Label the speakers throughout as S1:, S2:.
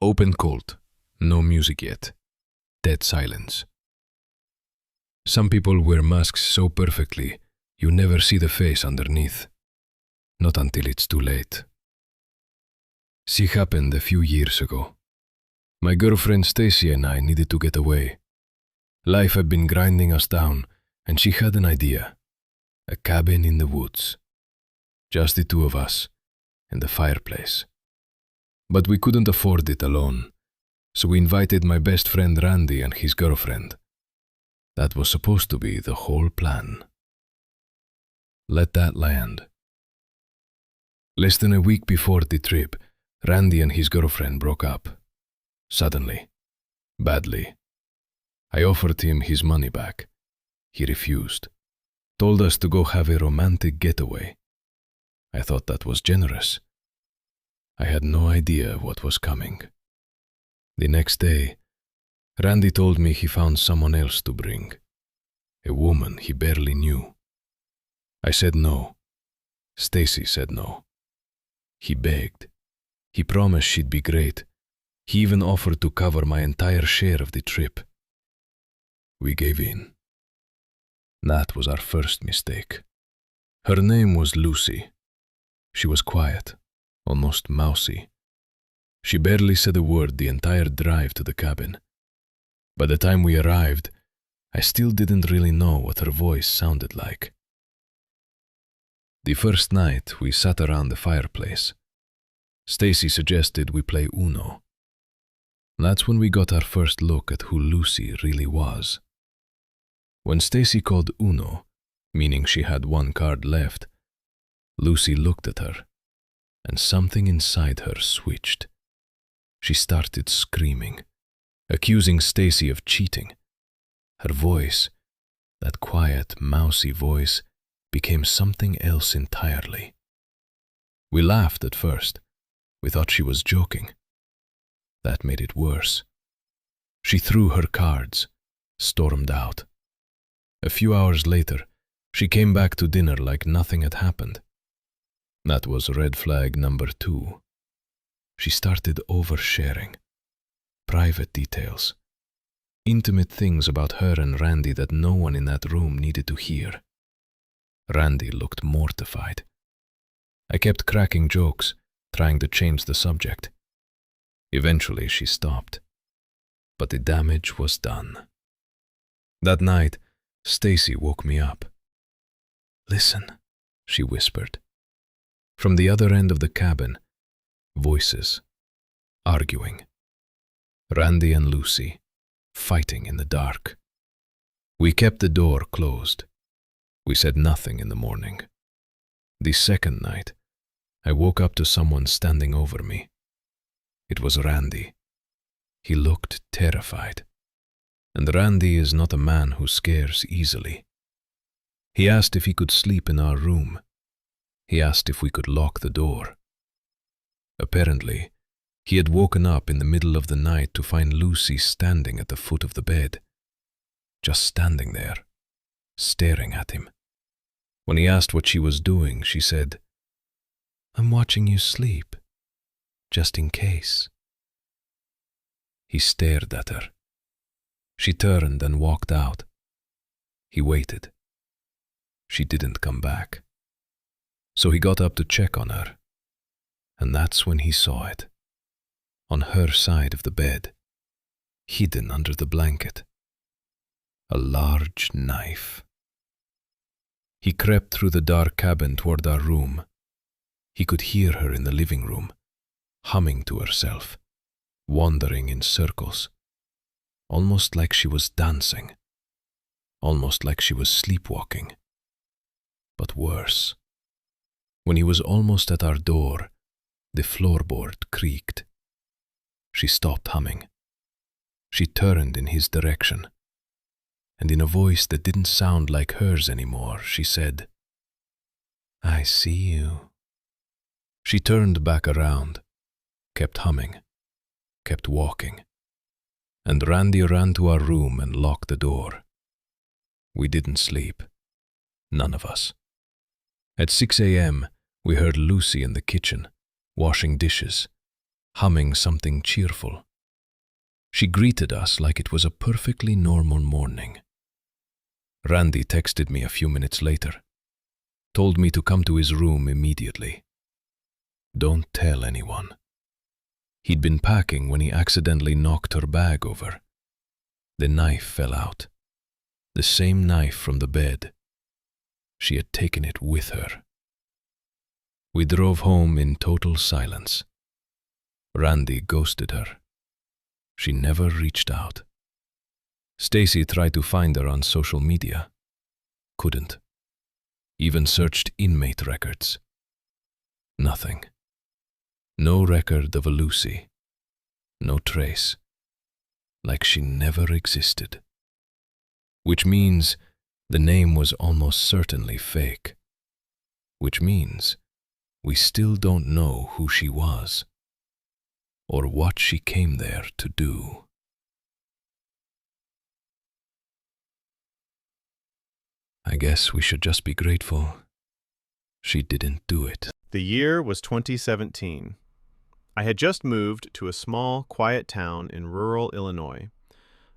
S1: Open cold. No music yet. Dead silence. Some people wear masks so perfectly, you never see the face underneath. Not until it's too late. She happened a few years ago. My girlfriend Stacy and I needed to get away. Life had been grinding us down, and she had an idea. A cabin in the woods. Just the two of us, and the fireplace. But we couldn't afford it alone, so we invited my best friend Randy and his girlfriend. That was supposed to be the whole plan. Let that land. Less than a week before the trip, Randy and his girlfriend broke up. Suddenly. Badly. I offered him his money back. He refused. Told us to go have a romantic getaway. I thought that was generous. I had no idea what was coming. The next day, Randy told me he found someone else to bring. A woman he barely knew. I said no. Stacy said no. He begged. He promised she'd be great. He even offered to cover my entire share of the trip. We gave in. That was our first mistake. Her name was Lucy. She was quiet, almost mousy. She barely said a word the entire drive to the cabin. By the time we arrived, I still didn't really know what her voice sounded like. The first night, we sat around the fireplace. Stacy suggested we play Uno. That's when we got our first look at who Lucy really was. When Stacy called Uno, meaning she had one card left, Lucy looked at her, and something inside her switched. She started screaming, accusing Stacy of cheating. Her voice, that quiet, mousy voice, became something else entirely. We laughed at first. We thought she was joking. That made it worse. She threw her cards, stormed out. A few hours later, she came back to dinner like nothing had happened. That was red flag number 2. She started oversharing. Private details. Intimate things about her and Randy that no one in that room needed to hear. Randy looked mortified. I kept cracking jokes, trying to change the subject. Eventually she stopped. But the damage was done. That night, Stacy woke me up. "Listen," she whispered. From the other end of the cabin, voices, arguing. Randy and Lucy, fighting in the dark. We kept the door closed. We said nothing in the morning. The second night, I woke up to someone standing over me. It was Randy. He looked terrified. And Randy is not a man who scares easily. He asked if he could sleep in our room. He asked if we could lock the door. Apparently, he had woken up in the middle of the night to find Lucy standing at the foot of the bed. Just standing there, staring at him. When he asked what she was doing, she said, "I'm watching you sleep, just in case." He stared at her. She turned and walked out. He waited. She didn't come back. So he got up to check on her. And that's when he saw it. On her side of the bed, hidden under the blanket. A large knife. He crept through the dark cabin toward our room. He could hear her in the living room, humming to herself, wandering in circles. Almost like she was dancing. Almost like she was sleepwalking. But worse. When he was almost at our door, the floorboard creaked. She stopped humming. She turned in his direction. And in a voice that didn't sound like hers anymore, she said, "I see you." She turned back around, kept humming, kept walking. And Randy ran to our room and locked the door. We didn't sleep. None of us. At 6 a.m., we heard Lucy in the kitchen, washing dishes. humming something cheerful. She greeted us like it was a perfectly normal morning. Randy texted me a few minutes later, told me to come to his room immediately. Don't tell anyone. He'd been packing when he accidentally knocked her bag over. The knife fell out. The same knife from the bed. She had taken it with her. We drove home in total silence. Randy ghosted her. She never reached out. Stacy tried to find her on social media. Couldn't. Even searched inmate records. Nothing. No record of a Lucy. No trace. Like she never existed. Which means the name was almost certainly fake. Which means we still don't know who she was, or what she came there to do. I guess we should just be grateful she didn't do it.
S2: The year was 2017. I had just moved to a small, quiet town in rural Illinois.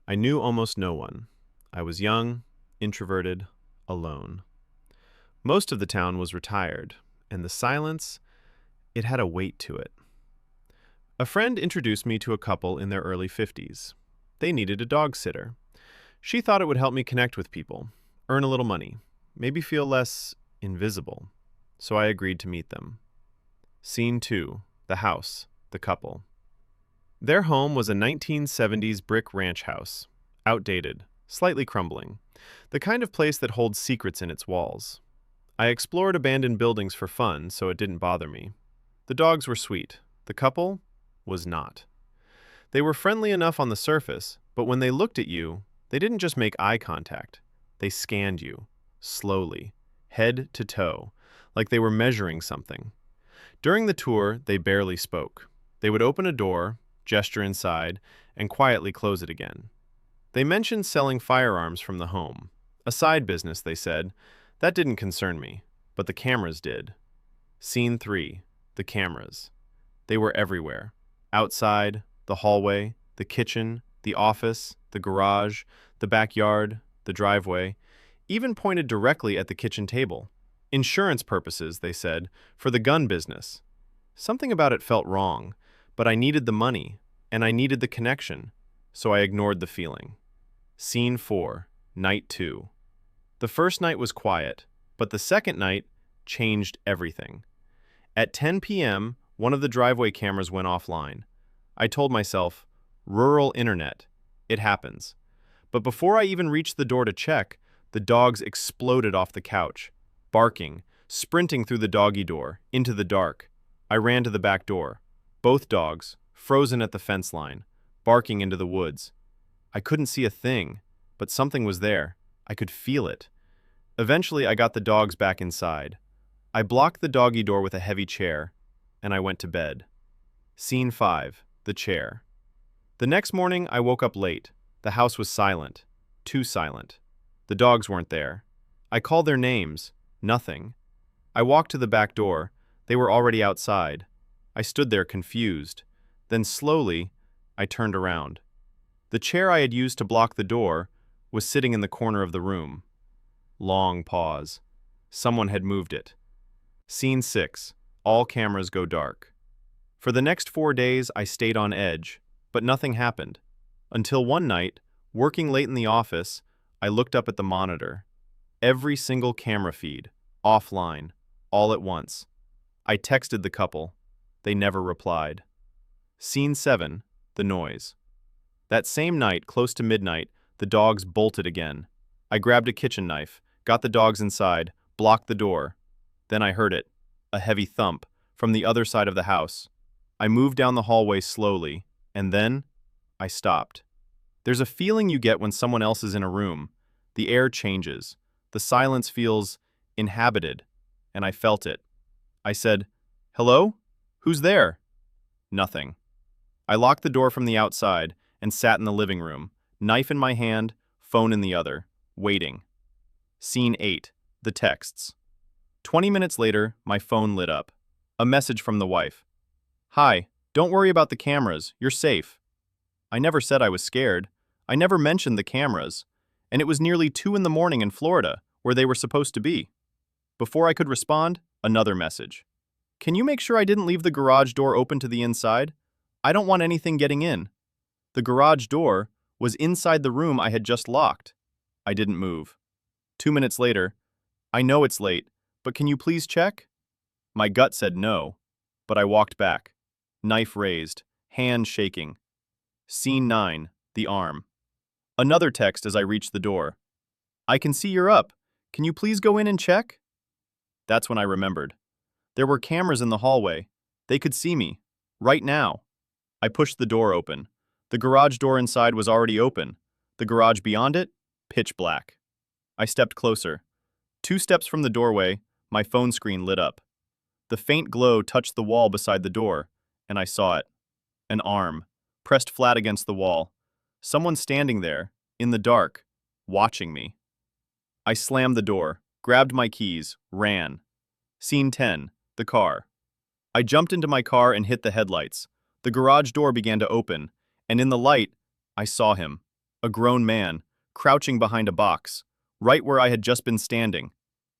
S2: I knew almost no one. I was young, introverted, alone. Most of the town was retired, and the silence, it had a weight to it. A friend introduced me to a couple in their early 50s. They needed a dog sitter. She thought it would help me connect with people, earn a little money, maybe feel less invisible. So I agreed to meet them. Scene 2. The house. The couple. Their home was a 1970s brick ranch house. Outdated, slightly crumbling. The kind of place that holds secrets in its walls. I explored abandoned buildings for fun, so it didn't bother me. The dogs were sweet. The couple was not. They were friendly enough on the surface, but when they looked at you, they didn't just make eye contact. They scanned you, slowly, head to toe, like they were measuring something. During the tour, they barely spoke. They would open a door, gesture inside, and quietly close it again. They mentioned selling firearms from the home. A side business, they said. That didn't concern me, but the cameras did. Scene 3. The cameras. They were everywhere. Outside, the hallway, the kitchen, the office, the garage, the backyard, the driveway, even pointed directly at the kitchen table. Insurance purposes, they said, for the gun business. Something about it felt wrong, but I needed the money, and I needed the connection, so I ignored the feeling. Scene 4. Night 2. The first night was quiet, but the second night changed everything. At 10 p.m., one of the driveway cameras went offline. I told myself, rural internet, it happens. But before I even reached the door to check, the dogs exploded off the couch, barking, sprinting through the doggy door, into the dark. I ran to the back door. Both dogs, frozen at the fence line, barking into the woods. I couldn't see a thing, but something was there. I could feel it. Eventually, I got the dogs back inside. I blocked the doggy door with a heavy chair, and I went to bed. Scene 5. The chair. The next morning, I woke up late. The house was silent. Too silent. The dogs weren't there. I called their names. Nothing. I walked to the back door. They were already outside. I stood there confused. Then slowly, I turned around. The chair I had used to block the door was sitting in the corner of the room. Long pause. Someone had moved it. Scene 6. All cameras go dark. For the next 4 days, I stayed on edge, but nothing happened. Until one night, working late in the office, I looked up at the monitor. Every single camera feed, offline, all at once. I texted the couple. They never replied. Scene 7. The noise. That same night, close to midnight, the dogs bolted again. I grabbed a kitchen knife, got the dogs inside, blocked the door. Then I heard it, a heavy thump, from the other side of the house. I moved down the hallway slowly, and then I stopped. There's a feeling you get when someone else is in a room. The air changes. The silence feels inhabited, and I felt it. I said, "Hello? Who's there?" Nothing. I locked the door from the outside and sat in the living room, knife in my hand, phone in the other, waiting. Scene 8. The texts. 20 minutes later, my phone lit up. A message from the wife. "Hi, Don't worry about the cameras, you're safe. I never said I was scared. I never mentioned the cameras. And it was nearly 2 in the morning in Florida, where they were supposed to be. Before I could respond, another message. Can you make sure I didn't leave the garage door open to the inside? I don't want anything getting in. The garage door was inside the room I had just locked. I didn't move. 2 minutes later, I know it's late, but can you please check? My gut said no, but I walked back. Knife raised, hand shaking. Scene 9, the arm. Another text as I reached the door. I can see you're up. Can you please go in and check? That's when I remembered. There were cameras in the hallway. They could see me. Right now. I pushed the door open. The garage door inside was already open. The garage beyond it, pitch black. I stepped closer. 2 steps from the doorway, my phone screen lit up. The faint glow touched the wall beside the door, and I saw it. An arm, pressed flat against the wall. Someone standing there, in the dark, watching me. I slammed the door, grabbed my keys, ran. Scene 10, the car. I jumped into my car and hit the headlights. The garage door began to open, and in the light, I saw him, a grown man, crouching behind a box, right where I had just been standing.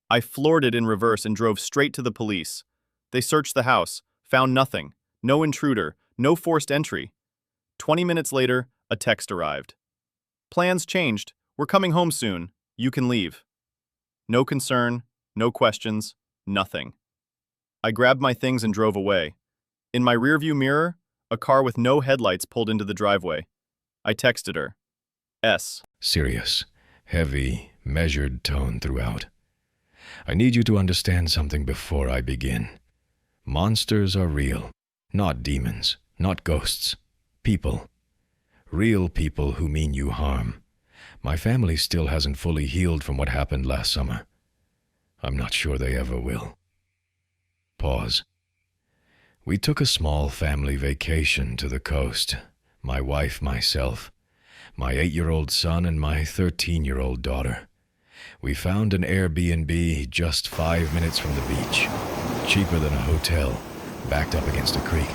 S2: I floored it in reverse and drove straight to the police. They searched the house, found nothing, no intruder, no forced entry. 20 minutes later, a text arrived. Plans changed. We're coming home soon. You can leave. No concern, no questions, nothing. I grabbed my things and drove away. In my rearview mirror, a car with no headlights pulled into the driveway. I texted her.
S1: Serious, heavy, measured tone throughout. I need you to understand something before I begin. Monsters are real, not demons, not ghosts. People. Real people who mean you harm. My family still hasn't fully healed from what happened last summer. I'm not sure they ever will. Pause. We took a small family vacation to the coast. My wife, myself, my 8-year-old son, and my 13-year-old daughter. We found an Airbnb just 5 minutes from the beach. Cheaper than a hotel, backed up against a creek.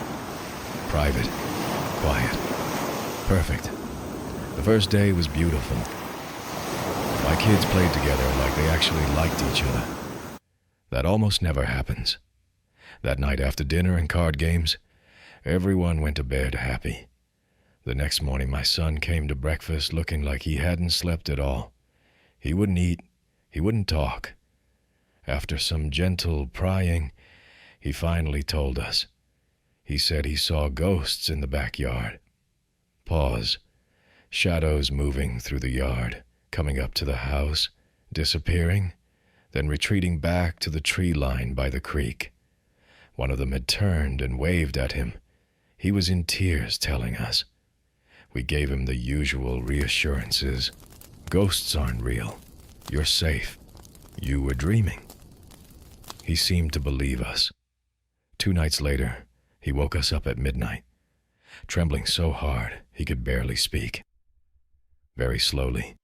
S1: Private, quiet, perfect. The first day was beautiful. My kids played together like they actually liked each other. That almost never happens. That night after dinner and card games, everyone went to bed happy. The next morning my son came to breakfast looking like he hadn't slept at all. He wouldn't eat, he wouldn't talk. After some gentle prying, he finally told us. He said he saw ghosts in the backyard. Pause. Shadows moving through the yard, coming up to the house, disappearing, then retreating back to the tree line by the creek. One of them had turned and waved at him. He was in tears telling us. We gave him the usual reassurances. Ghosts aren't real. You're safe. You were dreaming. He seemed to believe us. 2 nights later, he woke us up at midnight, trembling so hard he could barely speak. Very slowly,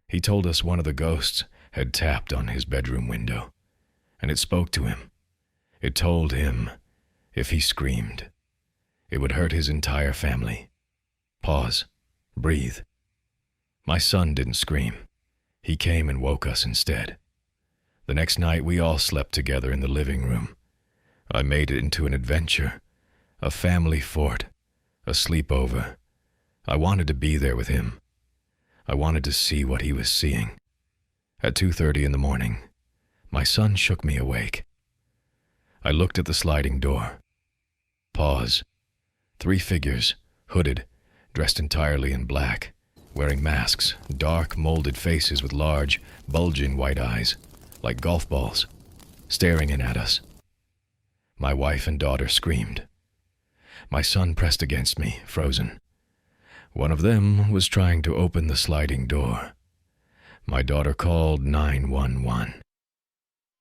S1: he told us one of the ghosts had tapped on his bedroom window, and it spoke to him. It told him, if he screamed, it would hurt his entire family. Pause. Breathe. My son didn't scream. He came and woke us instead. The next night, we all slept together in the living room. I made it into an adventure, a family fort, a sleepover. I wanted to be there with him. I wanted to see what he was seeing. At 2:30 in the morning, my son shook me awake. I looked at the sliding door. Pause. 3 figures, hooded, dressed entirely in black, wearing masks, dark, molded faces with large, bulging white eyes, like golf balls, staring in at us. My wife and daughter screamed. My son pressed against me, frozen. One of them was trying to open the sliding door. My daughter called 911.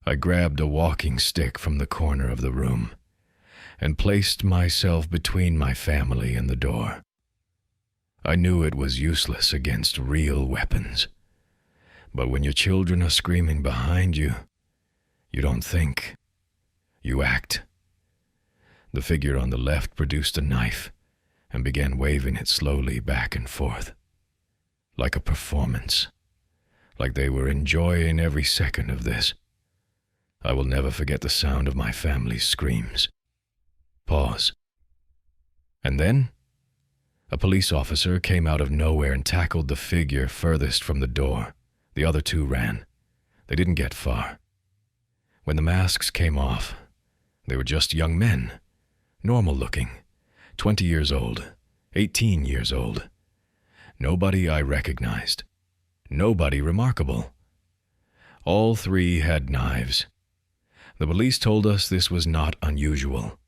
S1: I grabbed a walking stick from the corner of the room and placed myself between my family and the door. I knew it was useless against real weapons. But when your children are screaming behind you, you don't think, you act. The figure on the left produced a knife and began waving it slowly back and forth, like a performance, like they were enjoying every second of this. I will never forget the sound of my family's screams. Pause. And then, a police officer came out of nowhere and tackled the figure furthest from the door. The other two ran. They didn't get far. When the masks came off, they were just young men, normal looking, 20 years old, 18 years old. Nobody I recognized. Nobody remarkable. All three had knives. The police told us this was not unusual.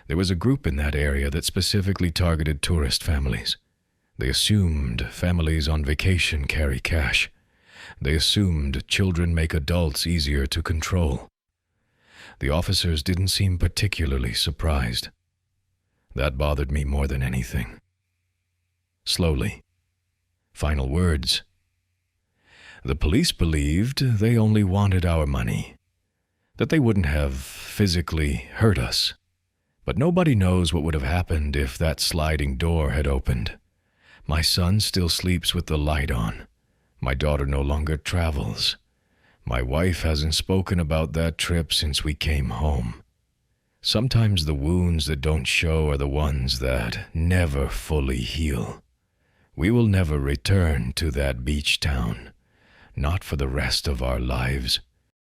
S1: There was a group in that area that specifically targeted tourist families. They assumed families on vacation carry cash. They assumed children make adults easier to control. The officers didn't seem particularly surprised. That bothered me more than anything. Slowly. Final words. The police believed they only wanted our money, that they wouldn't have physically hurt us. But nobody knows what would have happened if that sliding door had opened. My son still sleeps with the light on. My daughter no longer travels. My wife hasn't spoken about that trip since we came home. Sometimes the wounds that don't show are the ones that never fully heal. We will never return to that beach town, not for the rest of our lives.